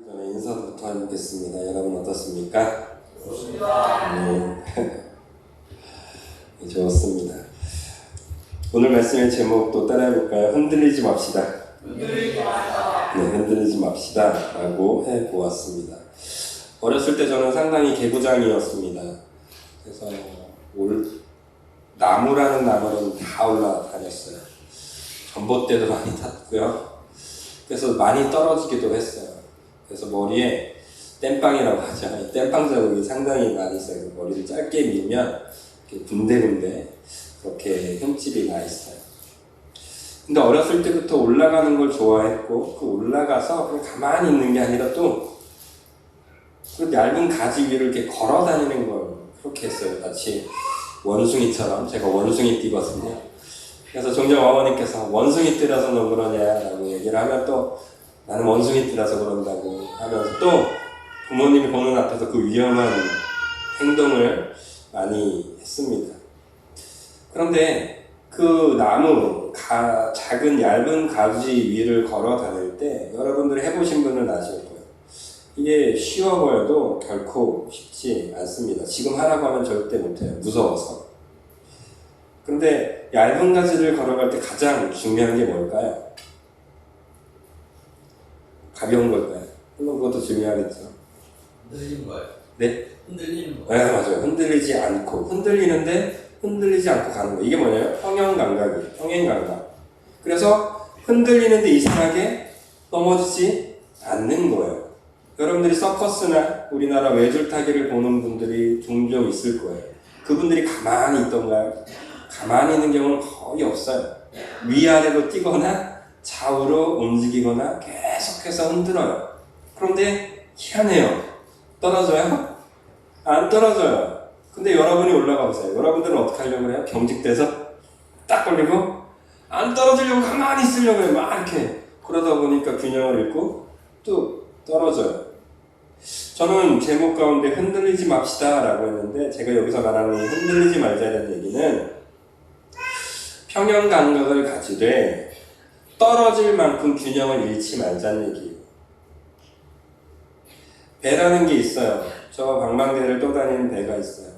전에 인사부터 해보겠습니다. 여러분 어떻습니까? 좋습니다. 네, 좋습니다. 오늘 말씀의 제목도 따라해볼까요? 흔들리지 맙시다. 흔들리지 마시다. 네, 흔들리지 맙시다 라고 해보았습니다. 어렸을 때 저는 상당히 개구장이었습니다. 그래서 나무라는 나무는 다 올라다녔어요. 전봇대도 많이 탔고요. 그래서 많이 떨어지기도 했어요. 그래서 머리에 땜빵이라고 하죠. 이 땜빵 자국이 상당히 많이 있어요. 머리를 짧게 밀면 이렇게 군데군데 그렇게 흠집이 나 있어요. 근데 어렸을 때부터 올라가는 걸 좋아했고, 그 올라가서 그냥 가만히 있는 게 아니라 또 그 얇은 가지 위를 이렇게 걸어 다니는 걸 그렇게 했어요. 마치 원숭이처럼. 제가 원숭이 띠거든요. 그래서 종종 어머니께서 원숭이 띠라서 너 그러냐라고 얘기를 하면 또 나는 원숭이 띠라서 그런다고 하면서 또 부모님이 보는 앞에서 그 위험한 행동을 많이 했습니다. 그런데 그 나무, 작은 얇은 가지 위를 걸어 다닐 때 여러분들이 해보신 분은 아실 거예요. 이게 쉬워 보여도 결코 쉽지 않습니다. 지금 하라고 하면 절대 못해요. 무서워서. 근데 얇은 가지를 걸어갈 때 가장 중요한 게 뭘까요? 가벼운 걸까요? 물론 그것도 중요하겠죠. 흔들리는 거예요. 네? 흔들리는 거. 네, 맞아요. 흔들리지 않고, 흔들리는데 흔들리지 않고 가는 거. 이게 뭐냐면 평행감각이에요. 평행감각. 그래서 흔들리는데 이상하게 넘어지지 않는 거예요. 여러분들이 서커스나 우리나라 외줄타기를 보는 분들이 종종 있을 거예요. 그분들이 가만히 있던가요? 가만히 있는 경우는 거의 없어요. 위아래로 뛰거나 좌우로 움직이거나 계속해서 흔들어요. 그런데 희한해요. 떨어져요? 안 떨어져요. 근데 여러분이 올라가 보세요. 여러분들은 어떻게 하려고 해요? 경직돼서 딱 걸리고 안 떨어지려고 가만히 있으려고 해요. 막 이렇게. 그러다 보니까 균형을 잃고 또 떨어져요. 저는 제목 가운데 흔들리지 맙시다 라고 했는데, 제가 여기서 말하는 흔들리지 말자는 얘기는 평형 감각을 가지되 떨어질 만큼 균형을 잃지 말자는 얘기예요. 배라는 게 있어요. 저 방망대를 떠다니는 배가 있어요.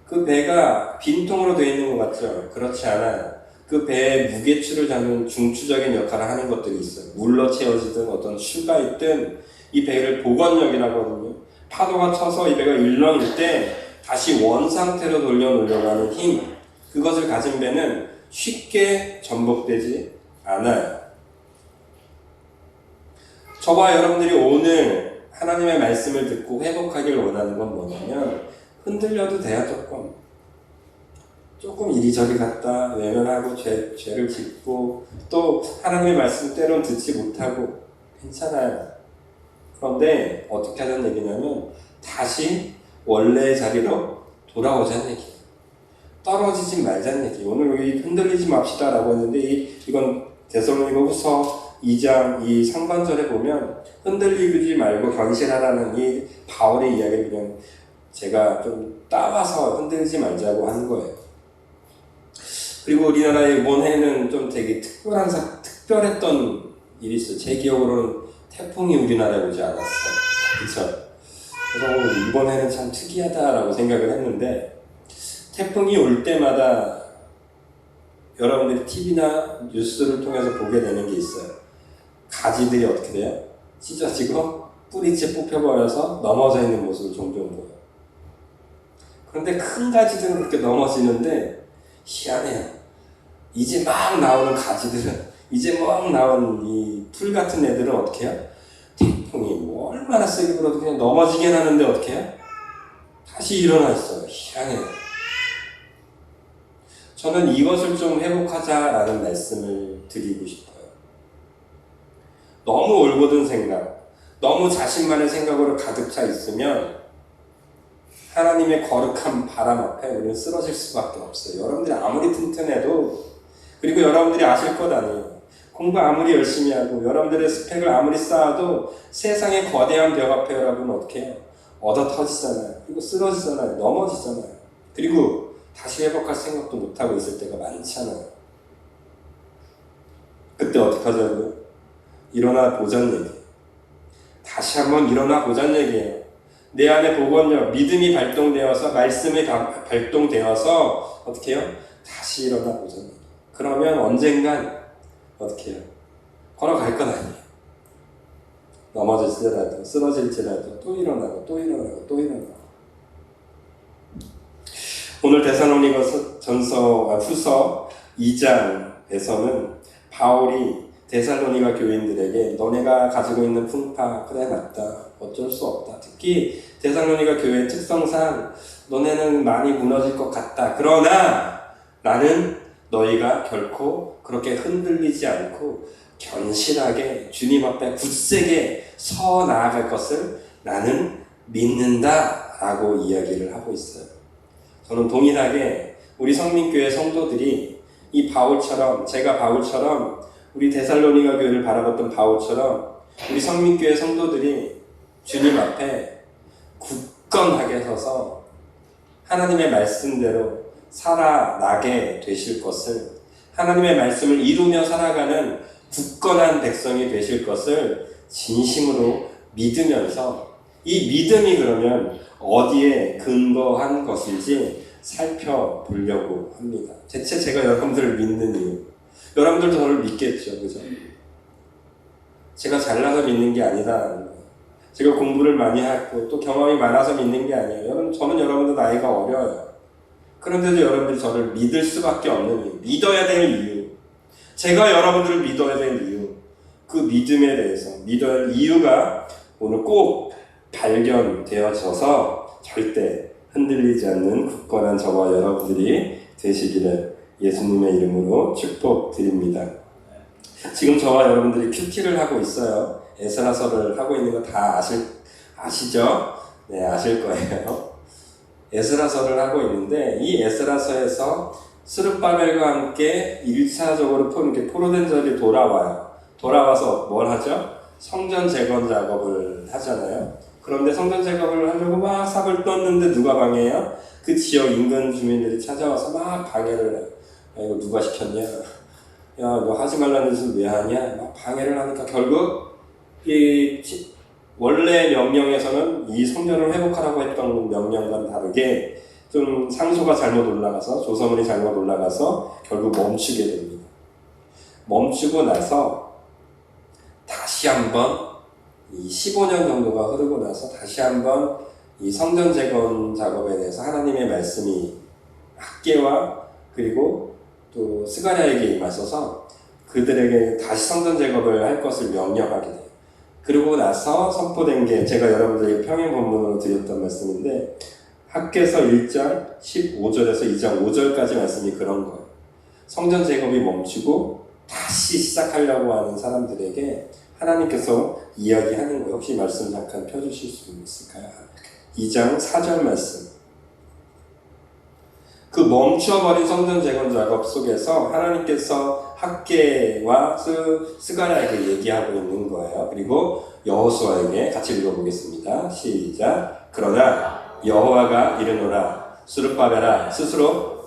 그 배가 빈통으로 되어 있는 것 같죠? 그렇지 않아요. 그 배의 무게추를 잡는 중추적인 역할을 하는 것들이 있어요. 물로 채워지든 어떤 추가 있든 이 배를 복원력이라고 하거든요. 파도가 쳐서 이 배가 일렁일 때 다시 원 상태로 돌려놓으려고 하는 힘, 그것을 가진 배는 쉽게 전복되지 않아요. 저와 여러분들이 오늘 하나님의 말씀을 듣고 회복하길 원하는 건 뭐냐면, 흔들려도 돼요. 조금 이리저리 갔다 외면하고 죄를 짓고 또 하나님의 말씀 때론 듣지 못하고 괜찮아요. 그런데 어떻게 하자는 얘기냐면 다시 원래의 자리로 돌아오자는 얘기예요. 떨어지지 말자는 얘기예요. 오늘 여기 흔들리지 맙시다 라고 했는데 이건 데살로니가후서 2장 이 상반절에 보면 흔들리지 말고 견실하라는 이 바울의 이야기를 그냥 제가 좀 따와서 흔들리지 말자고 하는 거예요. 그리고 우리나라의 이번 해는 좀 되게 특별했던 일이 있어요. 제 기억으로는 태풍이 우리나라에 오지 않았어요. 그쵸? 그래서 이번 해는 참 특이하다라고 생각을 했는데, 태풍이 올 때마다 여러분들이 TV나 뉴스를 통해서 보게 되는 게 있어요. 가지들이 어떻게 돼요? 찢어지고 뿌리째 뽑혀버려서 넘어져 있는 모습을 종종 보여요. 그런데 큰 가지들은 그렇게 넘어지는데 희한해요. 이제 막 나오는 가지들은, 이제 막 나온 이 풀 같은 애들은 어떻게 해요? 태풍이 뭐 얼마나 세게 불어도 그냥 넘어지긴 하는데 어떻게 해요? 다시 일어나 있어요. 희한해요. 저는 이것을 좀 회복하자라는 말씀을 드리고 싶어요. 너무 올곧은 생각, 너무 자신만의 생각으로 가득 차 있으면 하나님의 거룩한 바람 앞에 우리는 쓰러질 수밖에 없어요. 여러분들이 아무리 튼튼해도, 그리고 여러분들이 아실 것 아니에요. 공부 아무리 열심히 하고 여러분들의 스펙을 아무리 쌓아도 세상의 거대한 벽 앞에 여러분 어떻게 해요? 얻어 터지잖아요. 그리고 쓰러지잖아요. 넘어지잖아요. 그리고 다시 회복할 생각도 못하고 있을 때가 많잖아요. 그때 어떻게 하자고요? 일어나 보자는 얘기예요. 다시 한번 일어나 보자는 얘기예요. 내 안에 복원력, 믿음이 발동되어서 말씀이 발동되어서 어떻게 해요? 다시 일어나 보자는 얘기예요. 그러면 언젠간 어떻게 해요? 걸어갈 건 아니에요. 넘어질지라도 쓰러질지라도 또 일어나고 또 일어나고 또 일어나고. 오늘 데살로니가전서 후서 2장에서는 바울이 데살로니가 교인들에게 너네가 가지고 있는 풍파 그래 맞다 어쩔 수 없다. 특히 데살로니가 교회의 특성상 너네는 많이 무너질 것 같다. 그러나 나는 너희가 결코 그렇게 흔들리지 않고 견실하게 주님 앞에 굳세게 서 나아갈 것을 나는 믿는다 라고 이야기를 하고 있어요. 저는 동일하게 우리 성민교회 성도들이 이 바울처럼, 제가 바울처럼 우리 데살로니가 교회를 바라봤던 바울처럼 우리 성민교회 성도들이 주님 앞에 굳건하게 서서 하나님의 말씀대로 살아나게 되실 것을, 하나님의 말씀을 이루며 살아가는 굳건한 백성이 되실 것을 진심으로 믿으면서 이 믿음이 그러면 어디에 근거한 것인지 살펴보려고 합니다. 대체 제가 여러분들을 믿는 이유, 여러분들도 저를 믿겠죠, 그죠? 제가 잘나서 믿는 게 아니다라는 거예요. 제가 공부를 많이 하고 또 경험이 많아서 믿는 게 아니에요. 저는 여러분들 나이가 어려요. 그런데도 여러분들이 저를 믿을 수밖에 없는 이유, 믿어야 될 이유, 제가 여러분들을 믿어야 될 이유, 그 믿음에 대해서 믿어야 할 이유가 오늘 꼭 발견되어져서 절대 흔들리지 않는 굳건한 저와 여러분들이 되시기를 예수님의 이름으로 축복드립니다. 지금 저와 여러분들이 큐티를 하고 있어요. 에스라서를 하고 있는 거 다 아시죠? 네, 아실 거예요. 에스라서를 하고 있는데 이 에스라서에서 스룹바벨과 함께 1차적으로 포로된 자들이 돌아와요. 돌아와서 뭘 하죠? 성전 재건 작업을 하잖아요. 그런데 성전 작업을 하려고 막 삽을 떴는데 누가 방해해요? 그 지역 인근 주민들이 찾아와서 막 방해를 해요. 야, 이거 누가 시켰냐? 야, 너 하지 말라는 짓을 왜 하냐? 막 방해를 하니까 결국 원래 명령에서는 이 성전을 회복하라고 했던 명령과는 다르게 좀 상소가 잘못 올라가서 조서문이 잘못 올라가서 결국 멈추게 됩니다. 멈추고 나서 다시 한번 이 15년 정도가 흐르고 나서 다시 한번 이 성전 재건 작업에 대해서 하나님의 말씀이 학계와 그리고 또 스가랴에게 임하셔서 그들에게 다시 성전 작업을 할 것을 명령하게 돼요. 그리고 나서 선포된 게 제가 여러분들에게 평행 본문으로 드렸던 말씀인데 학계서 1장 15절에서 2장 5절까지 말씀이 그런 거예요. 성전 작업이 멈추고 다시 시작하려고 하는 사람들에게 하나님께서 이야기하는 거예요. 혹시 말씀 잠깐 펴주실 수 있을까요? 2장 4절 말씀. 그 멈춰버린 성전 재건 작업 속에서 하나님께서 학계와 스가랴에게 얘기하고 있는 거예요. 그리고 여호수아에게 같이 읽어보겠습니다. 시작. 그러나 여호와가 이르노라 스룹바벨아 스스로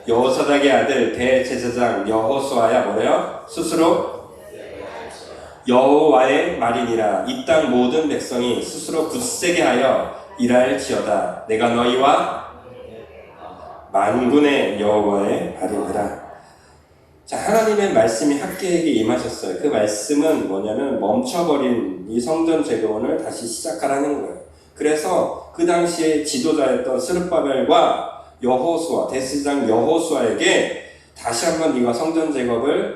여호사닥의 아들 대제사장 여호수아야 뭐래요? 스스로 여호와의 말이니라. 이 땅 모든 백성이 스스로 굳세게 하여 일할지어다. 내가 너희와 만군의 여호와의 말이니라. 자, 하나님의 말씀이 학계에게 임하셨어요. 그 말씀은 뭐냐면 멈춰버린 이 성전 재건을 다시 시작하라는 거예요. 그래서 그 당시에 지도자였던 스룹바벨과 여호수아, 대제사장 여호수아에게 다시 한번 네가 성전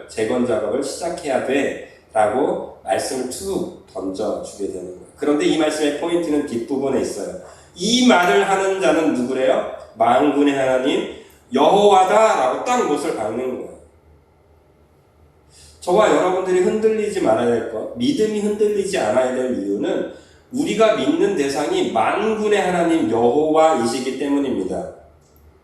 재건 작업을 시작해야 돼 라고 말씀을 툭 던져주게 되는 거예요. 그런데 이 말씀의 포인트는 뒷부분에 있어요. 이 말을 하는 자는 누구래요? 만군의 하나님 여호와다 라고 딱 못을 박는 거예요. 저와 여러분들이 흔들리지 말아야 될 것, 믿음이 흔들리지 않아야 될 이유는 우리가 믿는 대상이 만군의 하나님 여호와이시기 때문입니다.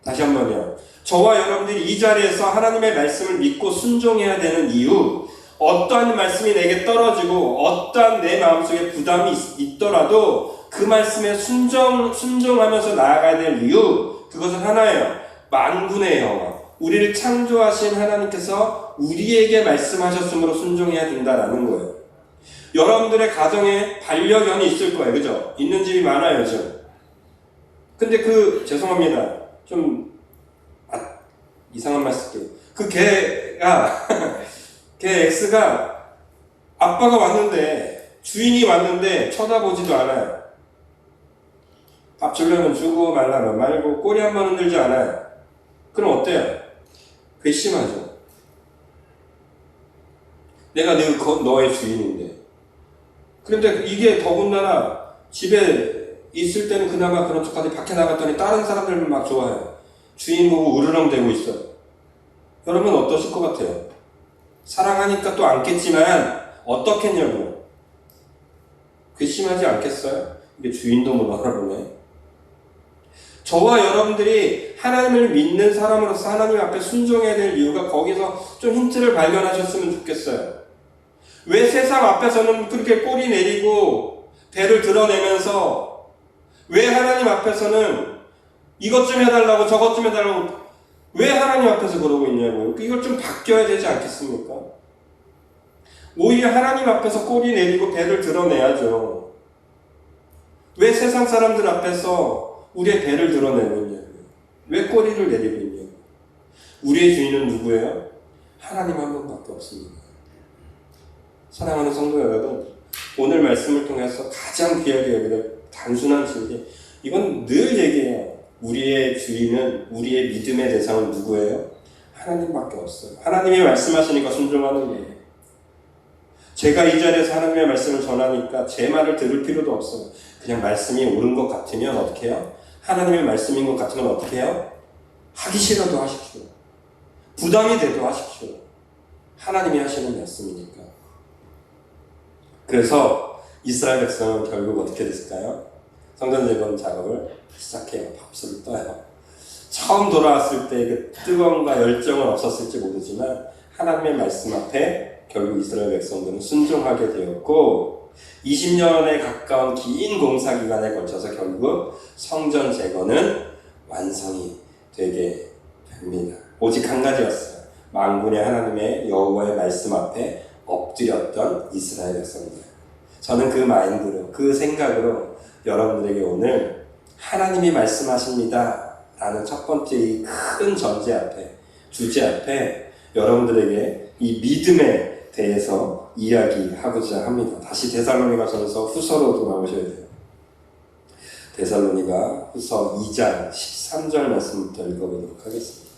다시 한번요. 저와 여러분들이 이 자리에서 하나님의 말씀을 믿고 순종해야 되는 이유, 어떠한 말씀이 내게 떨어지고 어떠한 내 마음속에 부담이 있더라도 그 말씀에 순종하면서 나아가야 될 이유, 그것은 하나예요. 만군의 여호와, 우리를 창조하신 하나님께서 우리에게 말씀하셨으므로 순종해야 된다라는 거예요. 여러분들의 가정에 반려견이 있을 거예요. 그죠? 있는 집이 많아요, 지금. 근데 죄송합니다. 좀, 이상한 말 쓸게요. 개가, 개 X가 아빠가 왔는데, 주인이 왔는데 쳐다보지도 않아요. 밥 주려면 주고 말라면 말고 꼬리 한 번 흔들지 않아요. 그럼 어때요? 괘씸하죠. 내가 너의 주인인데. 그런데 이게 더군다나 집에 있을 때는 그나마 그런 척하지 밖에 나갔더니 다른 사람들만 막 좋아해요. 주인 보고 으르렁대고 있어요. 여러분 어떠실 것 같아요? 사랑하니까 또 안겠지만 어떻겠냐고. 괘씸하지 않겠어요? 이게 주인도 못 알아보네. 저와 여러분들이 하나님을 믿는 사람으로서 하나님 앞에 순종해야 될 이유가 거기서 좀 힌트를 발견하셨으면 좋겠어요. 왜 세상 앞에서는 그렇게 꼬리 내리고 배를 드러내면서 왜 하나님 앞에서는 이것 좀 해달라고 저것 좀 해달라고 왜 하나님 앞에서 그러고 있냐고요. 이걸 좀 바뀌어야 되지 않겠습니까? 오히려 하나님 앞에서 꼬리 내리고 배를 드러내야죠. 왜 세상 사람들 앞에서 우리의 배를 드러내고 있냐고요. 왜 꼬리를 내리고 있냐고요. 우리의 주인은 누구예요? 하나님 한 분밖에 없습니다. 사랑하는 성도 여러분, 오늘 말씀을 통해서 가장 귀하게 여기는 단순한 진리, 이건 늘 얘기해요. 우리의 주인은, 우리의 믿음의 대상은 누구예요? 하나님밖에 없어요. 하나님이 말씀하시니까 순종하는 거예요. 제가 이 자리에서 하나님의 말씀을 전하니까 제 말을 들을 필요도 없어요. 그냥 말씀이 옳은 것 같으면 어떻게 해요? 하나님의 말씀인 것 같으면 어떻게 해요? 하기 싫어도 하십시오. 부담이 돼도 하십시오. 하나님이 하시는 말씀이니까. 그래서 이스라엘 백성은 결국 어떻게 됐을까요? 성전 재건 작업을 시작해요. 밥술을 떠요. 처음 돌아왔을 때 그 뜨거움과 열정은 없었을지 모르지만 하나님의 말씀 앞에 결국 이스라엘 백성들은 순종하게 되었고 20년에 가까운 긴 공사 기간에 걸쳐서 결국 성전 재건은 완성이 되게 됩니다. 오직 한 가지였어요. 만군의 하나님의 여호와의 말씀 앞에 엎드렸던 이스라엘 백성들. 저는 그 마인드로, 그 생각으로 여러분들에게 오늘 하나님이 말씀하십니다 라는 첫 번째 이 큰 전제 앞에, 주제 앞에 여러분들에게 이 믿음에 대해서 이야기하고자 합니다. 다시 데살로니가전서 후서로 돌아오셔야 돼요. 데살로니가 후서 2장 13절 말씀부터 읽어보도록 하겠습니다.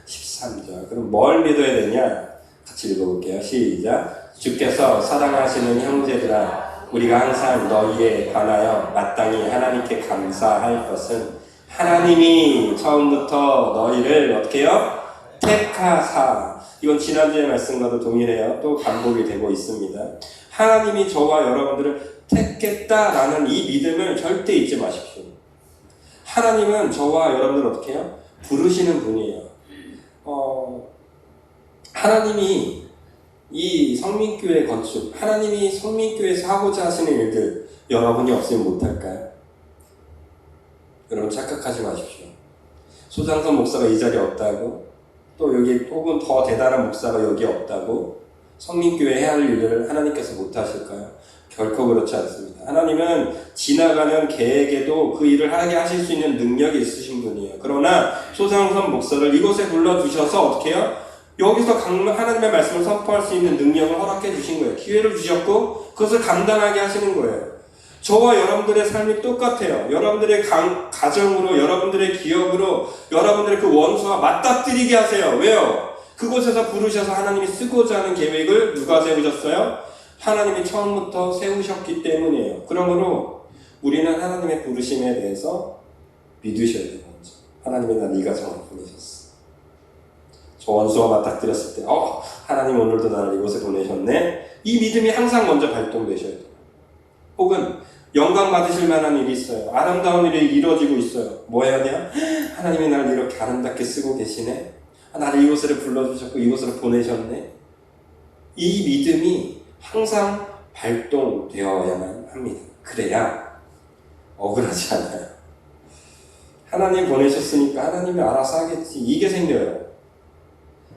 13절. 그럼 뭘 믿어야 되냐? 같이 읽어볼게요. 시작. 주께서 사랑하시는 형제들아, 우리가 항상 너희에 관하여 마땅히 하나님께 감사할 것은 하나님이 처음부터 너희를 어떻게 해요? 택하사. 이건 지난주의 말씀과도 동일해요. 또 반복이 되고 있습니다. 하나님이 저와 여러분들을 택했다라는 이 믿음을 절대 잊지 마십시오. 하나님은 저와 여러분들을 어떻게 해요? 부르시는 분이에요. 하나님이 이 성민교회 건축, 하나님이 성민교회에서 하고자 하시는 일들 여러분이 없으면 못할까요? 여러분 착각하지 마십시오. 소장선 목사가 이 자리에 없다고, 또 여기 혹은 더 대단한 목사가 여기 없다고 성민교회 해야 할 일을 하나님께서 못하실까요? 결코 그렇지 않습니다. 하나님은 지나가는 개에게도 그 일을 하게 하실 수 있는 능력이 있으신 분이에요. 그러나 소장선 목사를 이곳에 불러주셔서 어떻게 해요? 여기서 하나님의 말씀을 선포할 수 있는 능력을 허락해 주신 거예요. 기회를 주셨고 그것을 감당하게 하시는 거예요. 저와 여러분들의 삶이 똑같아요. 여러분들의 가정으로, 여러분들의 기업으로, 여러분들의 그 원수와 맞닥뜨리게 하세요. 왜요? 그곳에서 부르셔서 하나님이 쓰고자 하는 계획을 누가 세우셨어요? 하나님이 처음부터 세우셨기 때문이에요. 그러므로 우리는 하나님의 부르심에 대해서 믿으셔야 돼요. 하나님이 나 네가 정말 보내셨어. 저 원수와 맞닥뜨렸을 때 하나님 오늘도 나를 이곳에 보내셨네. 이 믿음이 항상 먼저 발동되셔야 돼요. 혹은 영광 받으실 만한 일이 있어요. 아름다운 일이 이루어지고 있어요. 뭐 해야 돼요? 하나님이 나를 이렇게 아름답게 쓰고 계시네. 나를 이곳으로 불러주셨고 이곳으로 보내셨네. 이 믿음이 항상 발동되어야만 합니다. 그래야 억울하지 않아요. 하나님 보내셨으니까 하나님이 알아서 하겠지. 이게 생겨요.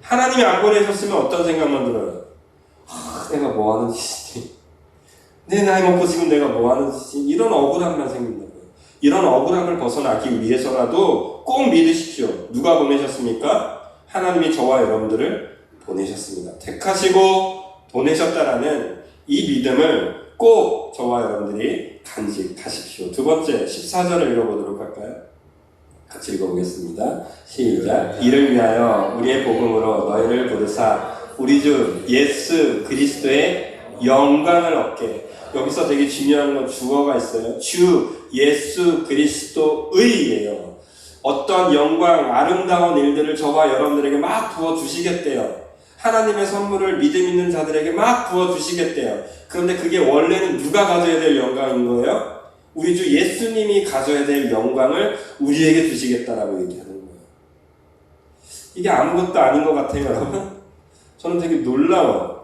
하나님이 안 보내셨으면 어떤 생각만 들어요? 내가 뭐 하는 짓이지? 내 나이 먹고 지금 내가 뭐 하는 짓이지? 이런 억울함만 생긴다고요. 이런 억울함을 벗어나기 위해서라도 꼭 믿으십시오. 누가 보내셨습니까? 하나님이 저와 여러분들을 보내셨습니다. 택하시고 보내셨다라는 이 믿음을 꼭 저와 여러분들이 간직하십시오. 두 번째 14절을 읽어보도록 할까요? 같이 읽어보겠습니다. 시작. 이를 위하여 우리의 복음으로 너희를 부르사 우리 주 예수 그리스도의 영광을 얻게. 여기서 되게 중요한 건 주어가 있어요. 주 예수 그리스도의예요. 어떤 영광, 아름다운 일들을 저와 여러분들에게 막 부어주시겠대요. 하나님의 선물을 믿음 있는 자들에게 막 부어주시겠대요. 그런데 그게 원래는 누가 가져야 될 영광인 거예요? 우리 주 예수님이 가져야 될 영광을 우리에게 주시겠다라고 얘기하는 거예요. 이게 아무것도 아닌 것 같아요, 여러분. 저는 되게 놀라워요.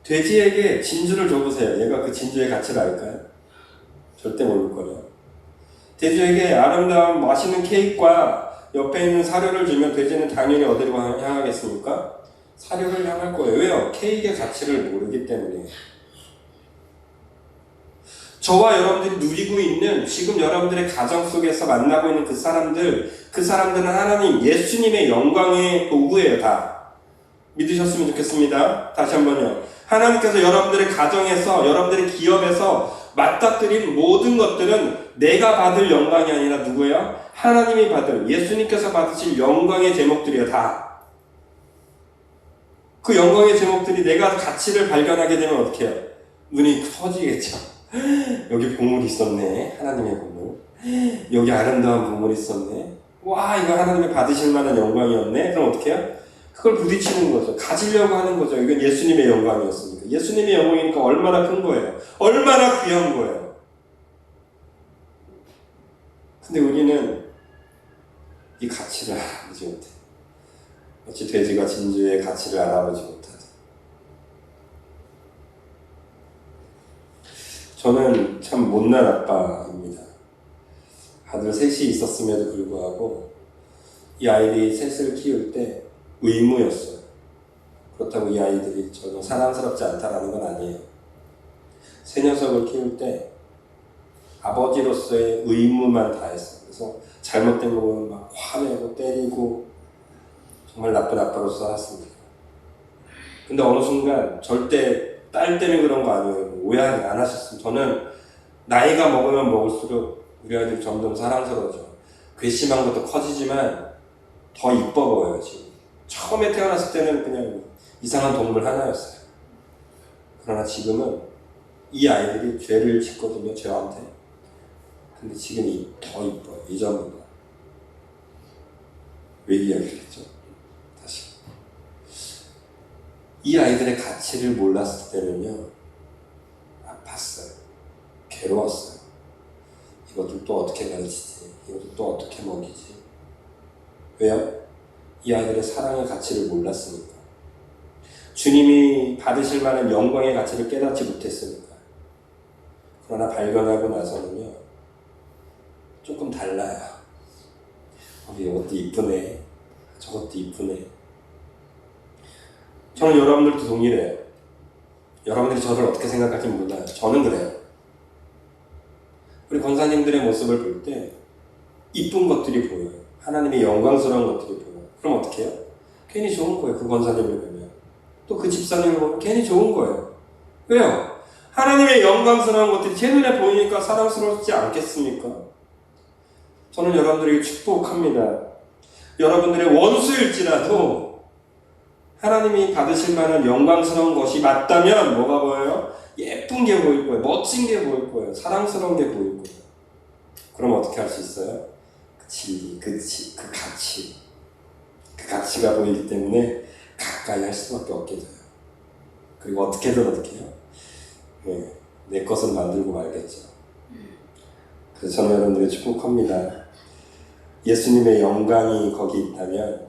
돼지에게 진주를 줘보세요. 얘가 그 진주의 가치를 알까요? 절대 모를 거예요. 돼지에게 아름다운 맛있는 케이크와 옆에 있는 사료를 주면 돼지는 당연히 어디로 향하겠습니까? 사료를 향할 거예요. 왜요? 케이크의 가치를 모르기 때문이에요. 저와 여러분들이 누리고 있는 지금 여러분들의 가정 속에서 만나고 있는 그 사람들은 하나님 예수님의 영광의 도구예요. 다 믿으셨으면 좋겠습니다. 다시 한번요. 하나님께서 여러분들의 가정에서 여러분들의 기업에서 맞닥뜨린 모든 것들은 내가 받을 영광이 아니라 누구예요? 하나님이 받을, 예수님께서 받으실 영광의 제목들이에요. 다. 그 영광의 제목들이 내가 가치를 발견하게 되면 어떻게 해요? 눈이 터지겠죠. 여기 보물이 있었네. 하나님의 보물. 여기 아름다운 보물이 있었네. 와, 이거 하나님이 받으실 만한 영광이었네. 그럼 어떻게 해요? 그걸 부딪히는 거죠. 가지려고 하는 거죠. 이건 예수님의 영광이었으니까. 예수님의 영광이니까 얼마나 큰 거예요. 얼마나 귀한 거예요. 근데 우리는 이 가치를 알아보지 못해. 마치 돼지가 진주의 가치를 알아보지 못하죠. 저는 참 못난 아빠입니다. 아들 셋이 있었음에도 불구하고 이 아이들이 셋을 키울 때 의무였어요. 그렇다고 이 아이들이 전혀 사랑스럽지 않다라는 건 아니에요. 새 녀석을 키울 때 아버지로서의 의무만 다했어요. 그래서 잘못된 거 보면 막 화내고 때리고 정말 나쁜 아빠로서 살았습니다. 근데 어느 순간 절대 딸 때문에 그런 거 아니에요. 오해 안 하셨으면. 저는 나이가 먹으면 먹을수록 우리 아이들이 점점 사랑스러워져. 괘씸한 것도 커지지만 더 이뻐 보여요. 지금 처음에 태어났을 때는 그냥 이상한 동물 하나였어요. 그러나 지금은 이 아이들이 죄를 짓거든요. 저한테. 근데 지금이 더 이뻐요. 이전보다. 왜 이야기를 했죠? 다시. 이 아이들의 가치를 몰랐을 때는요, 아팠어요. 괴로웠어요. 이것들 또 어떻게 가르치지? 이것들 또 어떻게 먹이지? 왜요? 이 아이들의 사랑의 가치를 몰랐으니까. 주님이 받으실 만한 영광의 가치를 깨닫지 못했으니까. 그러나 발견하고 나서는요, 조금 달라요. 이것도 이쁘네. 저것도 이쁘네. 저는 여러분들도 동일해요. 여러분들이 저를 어떻게 생각할지 몰라요. 저는 그래요. 우리 권사님들의 모습을 볼 때 이쁜 것들이 보여요. 하나님의 영광스러운 것들이 보여요. 그럼 어떻게 해요? 괜히 좋은 거예요. 그 권사님을 보면. 또 그 집사님을 보면 괜히 좋은 거예요. 왜요? 하나님의 영광스러운 것들이 제 눈에 보이니까 사랑스럽지 않겠습니까? 저는 여러분들에게 축복합니다. 여러분들의 원수일지라도 하나님이 받으실 만한 영광스러운 것이 맞다면 뭐가 보여요? 예쁜 게 보일 거예요. 멋진 게 보일 거예요. 사랑스러운 게 보일 거예요. 그럼 어떻게 할 수 있어요? 그 진리, 그 가치. 그 가치가 보이기 때문에 가까이 할 수밖에 없게 돼요. 그리고 어떻게든 어떻게 해요? 네, 내 것은 만들고 말겠죠. 그래서 저는 여러분들의 축복합니다. 예수님의 영광이 거기 있다면,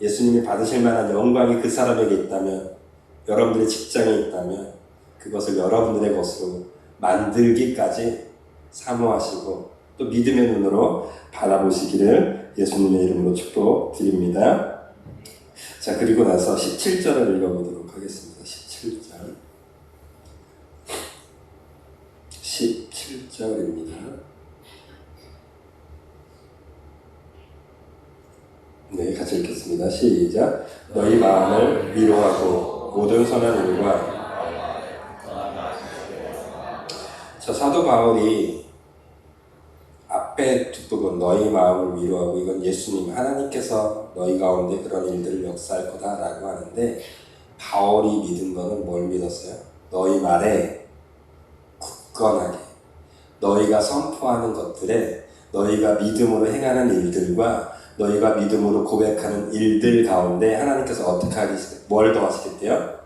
예수님이 받으실 만한 영광이 그 사람에게 있다면, 여러분들의 직장에 있다면 그것을 여러분들의 것으로 만들기까지 사모하시고 또 믿음의 눈으로 바라보시기를 예수님의 이름으로 축복드립니다. 자, 그리고 나서 17절을 읽어보도록 하겠습니다. 17절. 10절입니다. 네, 같이 읽겠습니다. 시작. 너희 마음을 위로하고 모든 선한 일과 저 사도 바울이 앞에 뒷부분 너희 마음을 위로하고 이건 예수님 하나님께서 너희 가운데 그런 일들을 역사할 거다라고 하는데 바울이 믿은 거는 뭘 믿었어요? 너희 말에 굳건하게 너희가 선포하는 것들에 너희가 믿음으로 행하는 일들과 너희가 믿음으로 고백하는 일들 가운데 하나님께서 어떻게 뭘 더하시겠대요?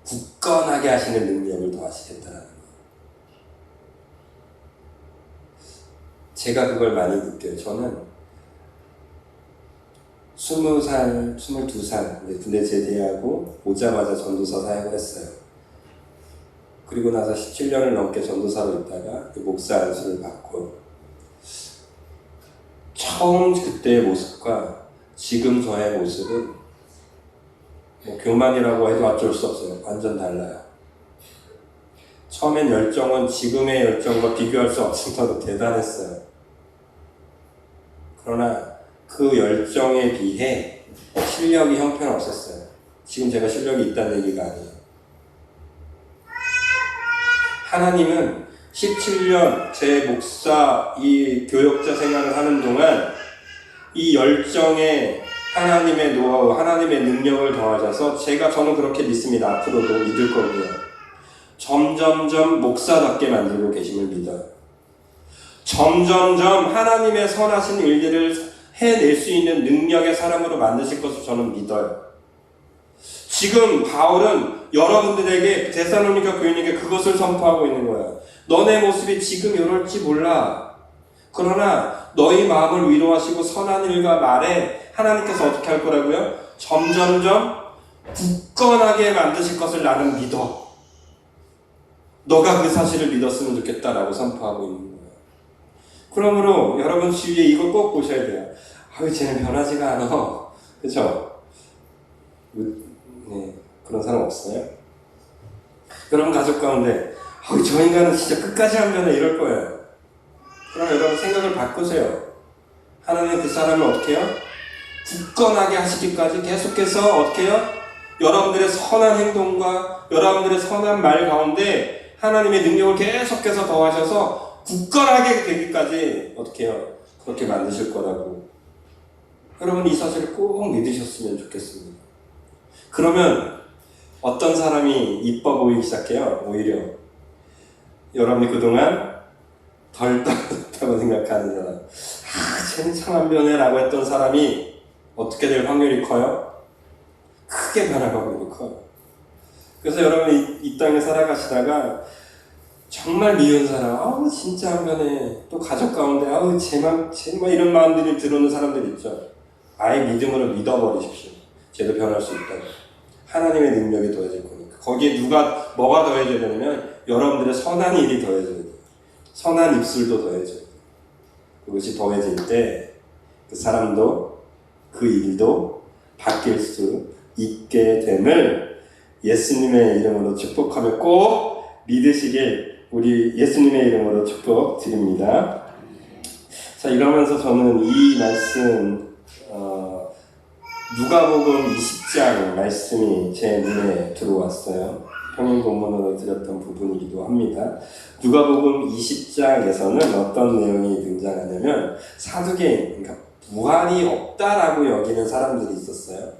굳건하게 하시는 능력을 더하시겠다라는 거예요. 제가 그걸 많이 느껴요. 저는 20살, 22살 군대 제대하고 오자마자 전도사 사역을 했어요. 그리고 나서 17년을 넘게 전도사로 있다가 목사 안수를 받고 처음 그때의 모습과 지금 저의 모습은 교만이라고 해도 어쩔 수 없어요. 완전 달라요. 처음엔 열정은 지금의 열정과 비교할 수 없을 정도로 대단했어요. 그러나 그 열정에 비해 실력이 형편없었어요. 지금 제가 실력이 있다는 얘기가 아니에요. 하나님은 17년 제 목사 이 교역자 생활을 하는 동안 이 열정에 하나님의 노하우, 하나님의 능력을 더하셔서 저는 그렇게 믿습니다. 앞으로도 믿을 거고요. 점점점 목사답게 만들고 계심을 믿어요. 점점점 하나님의 선하신 일들을 해낼 수 있는 능력의 사람으로 만드실 것을 저는 믿어요. 지금 바울은 여러분들에게 데살로니가 교인에게 그것을 선포하고 있는 거예요. 너네 모습이 지금 이럴지 몰라. 그러나 너희 마음을 위로하시고 선한 일과 말에 하나님께서 어떻게 할 거라고요? 점점점 굳건하게 만드실 것을 나는 믿어. 너가 그 사실을 믿었으면 좋겠다라고 선포하고 있는 거예요. 그러므로 여러분 주위에 이걸 꼭 보셔야 돼요. 아유, 쟤는 변하지가 않아. 그쵸? 네, 그런 사람 없어요? 그런 가족 가운데 아유, 저 인간은 진짜 끝까지 안 변해 이럴 거예요. 그럼 여러분 생각을 바꾸세요. 하나님 그 사람을 어떻게 해요? 굳건하게 하시기까지 계속해서 어떻게 해요? 여러분들의 선한 행동과 여러분들의 선한 말 가운데 하나님의 능력을 계속해서 더하셔서 굳건하게 되기까지 어떻게 해요? 그렇게 만드실 거라고. 여러분 이 사실을 꼭 믿으셨으면 좋겠습니다. 그러면 어떤 사람이 이뻐 보이기 시작해요? 오히려 여러분이 그동안 덜 떨어졌다고 생각하는 사람, 쟤는 참 안 변해 라고 했던 사람이 어떻게 될 확률이 커요? 크게 변할 확률이 커요. 그래서 여러분이 이 땅에 살아가시다가 정말 미운 사람, 아우 진짜 안 변해. 또 가족 가운데 아우 쟤만 이런 마음들이 들어오는 사람들 있죠. 아예 믿음으로 믿어버리십시오. 쟤도 변할 수 있다고. 하나님의 능력이 더해질 거니까. 거기에 뭐가 더해져야 되냐면 여러분들의 선한 일이 더해져야 돼요. 선한 입술도 더해져야 돼요. 그것이 더해질 때 그 사람도 그 일도 바뀔 수 있게 됨을 예수님의 이름으로 축복하며 꼭 믿으시길 우리 예수님의 이름으로 축복드립니다. 자, 이러면서 저는 이 말씀 누가복음 20장 말씀이 제 눈에 들어왔어요. 평행 본문으로 드렸던 부분이기도 합니다. 누가복음 20장에서는 어떤 내용이 등장하냐면 사두개인, 그러니까 부활이 없다라고 여기는 사람들이 있었어요.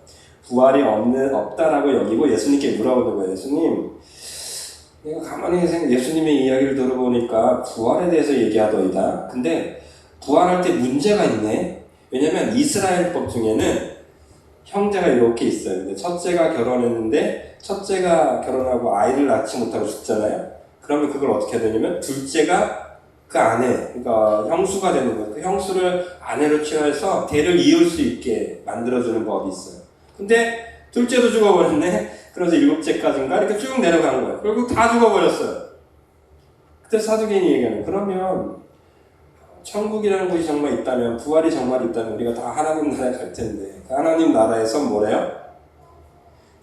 부활이 없다라고 여기고 예수님께 물어보는 거예요. 예수님, 내가 가만히 예수님의 이야기를 들어보니까 부활에 대해서 얘기하더이다. 근데 부활할 때 문제가 있네. 왜냐면 이스라엘법 중에는 형제가 이렇게 있어요. 근데 첫째가 결혼했는데 첫째가 결혼하고 아이를 낳지 못하고 죽잖아요. 그러면 그걸 어떻게 해야 되냐면 둘째가 그 아내, 그러니까 형수가 되는 거예요. 그 형수를 아내로 취해서 대를 이을 수 있게 만들어주는 법이 있어요. 근데 둘째도 죽어버렸네. 그래서 7째까지인가 이렇게 쭉 내려간 거예요. 결국 다 죽어버렸어요. 그때 사두개인이 얘기하는, 그러면 천국이라는 곳이 정말 있다면, 부활이 정말 있다면 우리가 다 하나님 나라에 갈 텐데 그 하나님 나라에서 뭐래요?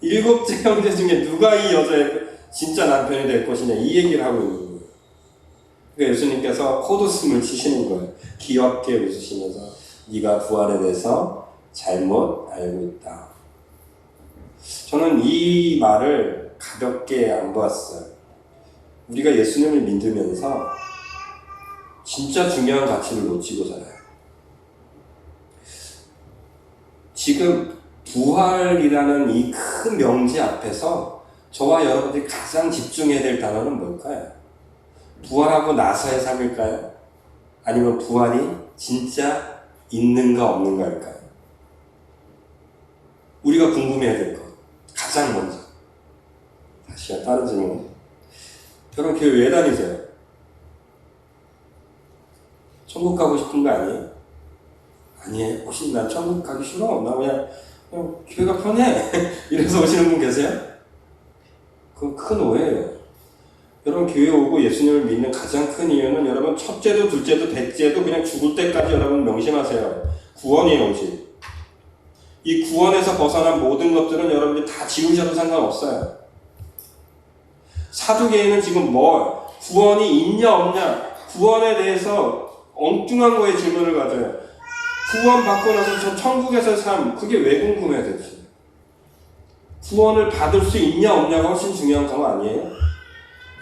7째 형제 중에 누가 이 여자의 진짜 남편이 될 것이냐 이 얘기를 하고 있는 거예요. 그러니까 예수님께서 콧웃음을 치시는 거예요. 귀엽게 웃으시면서 네가 부활에 대해서 잘못 알고 있다. 저는 이 말을 가볍게 안 보았어요. 우리가 예수님을 믿으면서 진짜 중요한 가치를 놓치고 살아요. 지금 부활이라는 이 큰 명제 앞에서 저와 여러분들이 가장 집중해야 될 단어는 뭘까요? 부활하고 나서의 삶일까요? 아니면 부활이 진짜 있는가 없는가일까요? 우리가 궁금해야 될 것, 가장 먼저. 다시요, 다른 질문. 여러분 교회 왜 다니세요? 천국 가고 싶은 거 아니에요? 아니에요. 혹시 난 천국 가기 싫어? 나 그냥 교회가 편해. 이래서 오시는 분 계세요? 그건 큰 오해예요. 여러분 교회 오고 예수님을 믿는 가장 큰 이유는 여러분 첫째도 둘째도 백째도 그냥 죽을 때까지 여러분 명심하세요. 구원이에요, 오직. 이 구원에서 벗어난 모든 것들은 여러분들이 다 지우셔도 상관없어요. 사두개인은 지금 구원이 있냐 없냐, 구원에 대해서 엉뚱한 거에 질문을 가져요. 구원 받고 나서 저 천국에서의 삶, 그게 왜 궁금해야 될지. 구원을 받을 수 있냐 없냐가 훨씬 중요한 거 아니에요?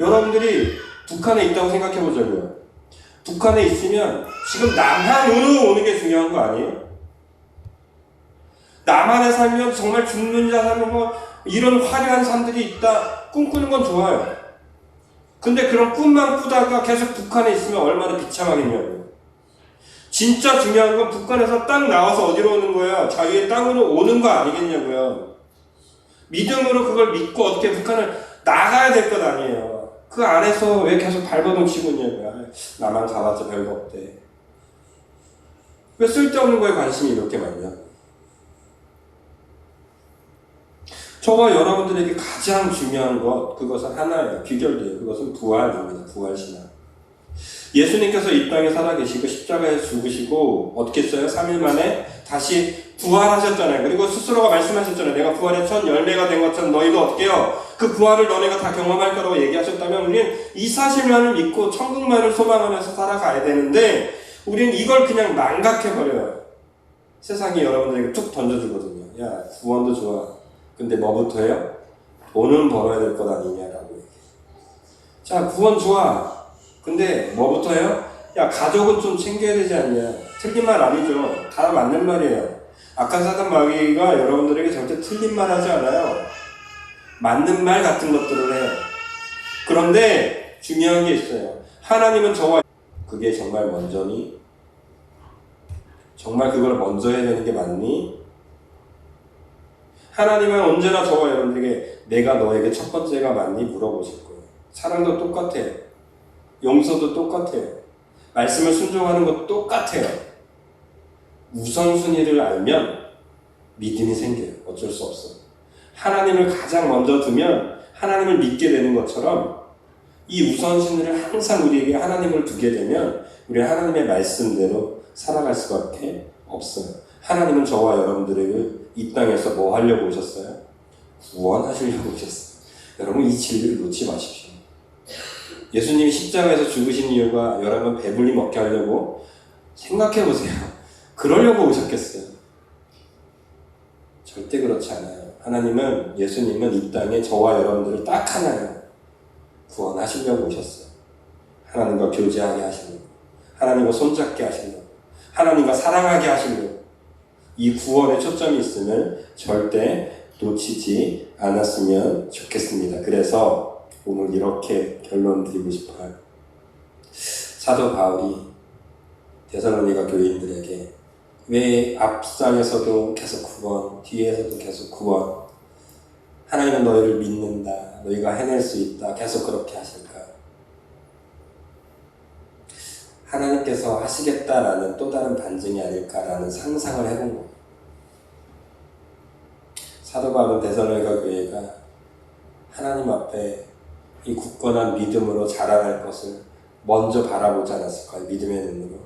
여러분들이 북한에 있다고 생각해 보자고요. 북한에 있으면 지금 남한으로 오는 게 중요한 거 아니에요? 남한에 살면 정말 죽는 자 살면 이런 화려한 삶들이 있다 꿈꾸는 건 좋아요. 근데 그런 꿈만 꾸다가 계속 북한에 있으면 얼마나 비참하겠냐고요. 진짜 중요한 건 북한에서 딱 나와서 어디로 오는 거예요? 자유의 땅으로 오는 거 아니겠냐고요. 믿음으로 그걸 믿고 어떻게 북한을 나가야 될 것 아니에요. 그 안에서 왜 계속 발버둥 치고 있냐고요. 나만 가봤자 별거 없대. 왜 쓸데없는 거에 관심이 이렇게 많냐. 저와 여러분들에게 가장 중요한 것, 그것은 하나예요. 귀결돼요. 그것은 부활입니다. 부활신앙. 예수님께서 이 땅에 살아계시고 십자가에 죽으시고 어떻게 했어요? 3일 만에 다시 부활하셨잖아요. 그리고 스스로가 말씀하셨잖아요. 내가 부활의 첫 열매가 된 것처럼 너희도 어떻게 해요? 그 부활을 너네가 다 경험할 거라고 얘기하셨다면 우리는 이 사실만을 믿고 천국만을 소망하면서 살아가야 되는데 우리는 이걸 그냥 망각해버려요. 세상이 여러분들에게 툭 던져주거든요. 야, 구원도 좋아. 근데 뭐부터 해요? 돈은 벌어야 될 것 아니냐라고 얘기해요. 자, 구원 좋아. 근데 뭐부터 해요? 야, 가족은 좀 챙겨야 되지 않냐. 틀린 말 아니죠. 다 맞는 말이에요. 악한 사단 마귀가 여러분들에게 절대 틀린 말 하지 않아요. 맞는 말 같은 것들을 해요. 그런데 중요한 게 있어요. 하나님은 저와 그게 정말 먼저니? 정말 그걸 먼저 해야 되는 게 맞니? 하나님은 언제나 저와 여러분들에게 내가 너에게 첫 번째가 맞니? 물어보실 거예요. 사랑도 똑같아요. 용서도 똑같아요. 말씀을 순종하는 것도 똑같아요. 우선순위를 알면 믿음이 생겨요. 어쩔 수 없어요. 하나님을 가장 먼저 두면 하나님을 믿게 되는 것처럼 이 우선순위를 항상 우리에게 하나님을 두게 되면 우리는 하나님의 말씀대로 살아갈 수밖에 없어요. 하나님은 저와 여러분들에게 이 땅에서 뭐 하려고 오셨어요? 구원하시려고 오셨어요. 여러분 이 진리를 놓지 마십시오. 예수님이 십자가에서 죽으신 이유가 여러분 배불리 먹게 하려고 생각해 보세요. 그러려고 오셨겠어요? 절대 그렇지 않아요. 하나님은, 예수님은 이 땅에 저와 여러분들을 딱 하나요. 구원하시려고 오셨어요. 하나님과 교제하게 하시려고, 하나님과 손잡게 하시려고, 하나님과 사랑하게 하시려고. 이 구원에 초점이 있음을 절대 놓치지 않았으면 좋겠습니다. 그래서 오늘 이렇게 결론 드리고 싶어요. 사도 바울이 데살로니가 교인들에게 왜 앞상에서도 계속 구원, 뒤에서도 계속 구원, 하나님은 너희를 믿는다, 너희가 해낼 수 있다, 계속 그렇게 하실까요? 하나님께서 하시겠다라는 또 다른 반증이 아닐까라는 상상을 해본 거예요. 사도 바울은 데살로니가 교회가 하나님 앞에 이 굳건한 믿음으로 자라날 것을 먼저 바라보지 않았을까요? 믿음의 눈으로.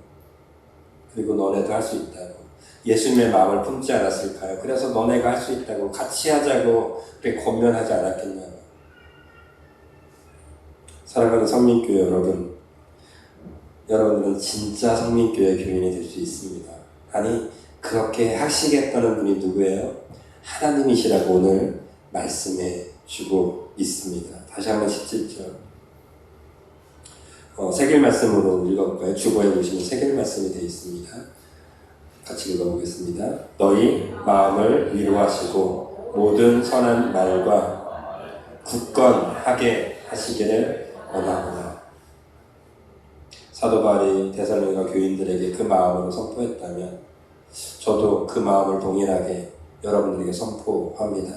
그리고 너네도 할 수 있다고. 예수님의 마음을 품지 않았을까요? 그래서 너네가 할 수 있다고 같이 하자고 그렇게 권면하지 않았겠냐고. 사랑하는 성민교회 여러분, 여러분들은 진짜 성민교회 교인이 될 수 있습니다. 아니, 그렇게 하시겠다는 분이 누구예요? 하나님이시라고 오늘 말씀해 주고 있습니다. 다시 한번 17절 새길 말씀으로 읽어볼까요? 주보에 보시면 새길 말씀이 되어 있습니다. 같이 읽어보겠습니다. 너희 마음을 위로하시고 모든 선한 말과 굳건하게 하시기를 원하노라. 사도 바울이 데살로니가 교인들에게 그 마음으로 선포했다면 저도 그 마음을 동일하게 여러분들에게 선포합니다.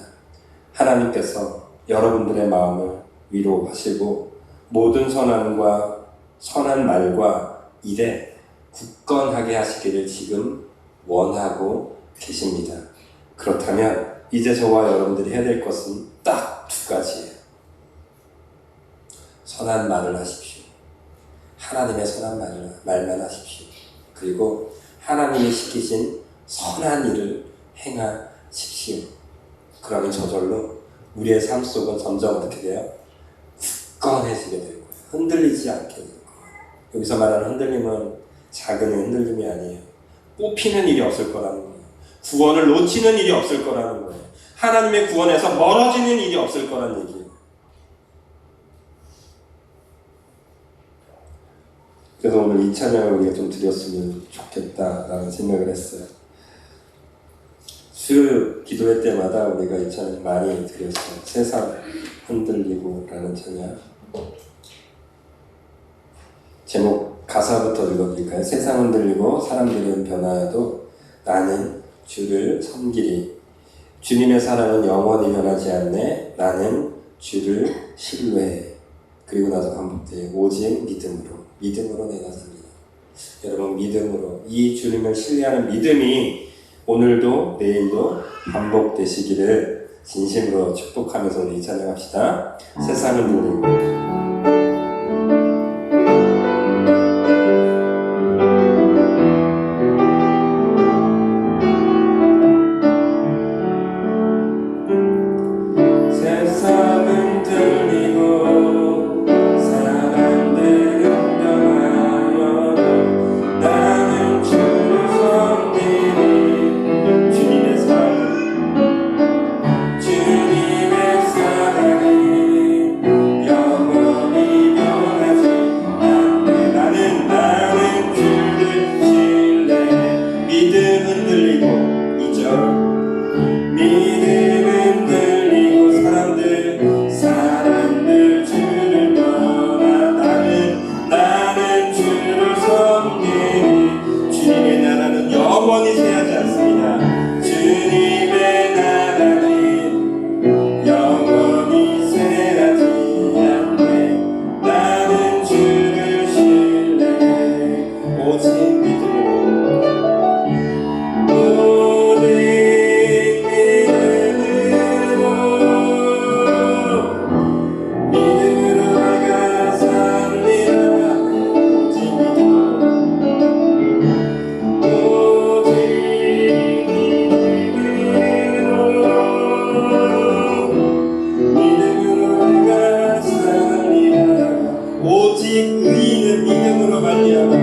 하나님께서 여러분들의 마음을 위로하시고 모든 선한 말과 일에 굳건하게 하시기를 지금 원하고 계십니다. 그렇다면 이제 저와 여러분들이 해야 될 것은 딱 두 가지예요. 선한 말을 하십시오. 하나님의 선한 말만 하십시오. 그리고 하나님이 시키신 선한 일을 행하십시오. 그러면 저절로 우리의 삶 속은 점점 어떻게 돼요? 굳건해지게 될 거예요. 흔들리지 않게 될 거예요. 여기서 말하는 흔들림은 작은 흔들림이 아니에요. 뽑히는 일이 없을 거라는 거예요. 구원을 놓치는 일이 없을 거라는 거예요. 하나님의 구원에서 멀어지는 일이 없을 거라는 얘기예요. 그래서 오늘 이 찬양을 우리가 좀 드렸으면 좋겠다라는 생각을 했어요. 수요 기도회 때마다 우리가 이 찬양 많이 드렸어요. 세상 흔들리고 라는 찬양. 제목 가사부터 읽어드릴까요? 세상 흔들리고 사람들은 변화해도 나는 주를 섬기리. 주님의 사랑은 영원히 변하지 않네. 나는 주를 신뢰해. 그리고 나서 반복돼요. 오직 믿음으로 내가 삽니다. 여러분, 믿음으로, 이 주님을 신뢰하는 믿음이 오늘도 내일도 반복되시기를 진심으로 축복하면서 우리 찬양합시다. 세상은 흔들리고 오직 의인은 믿음으로 말미암아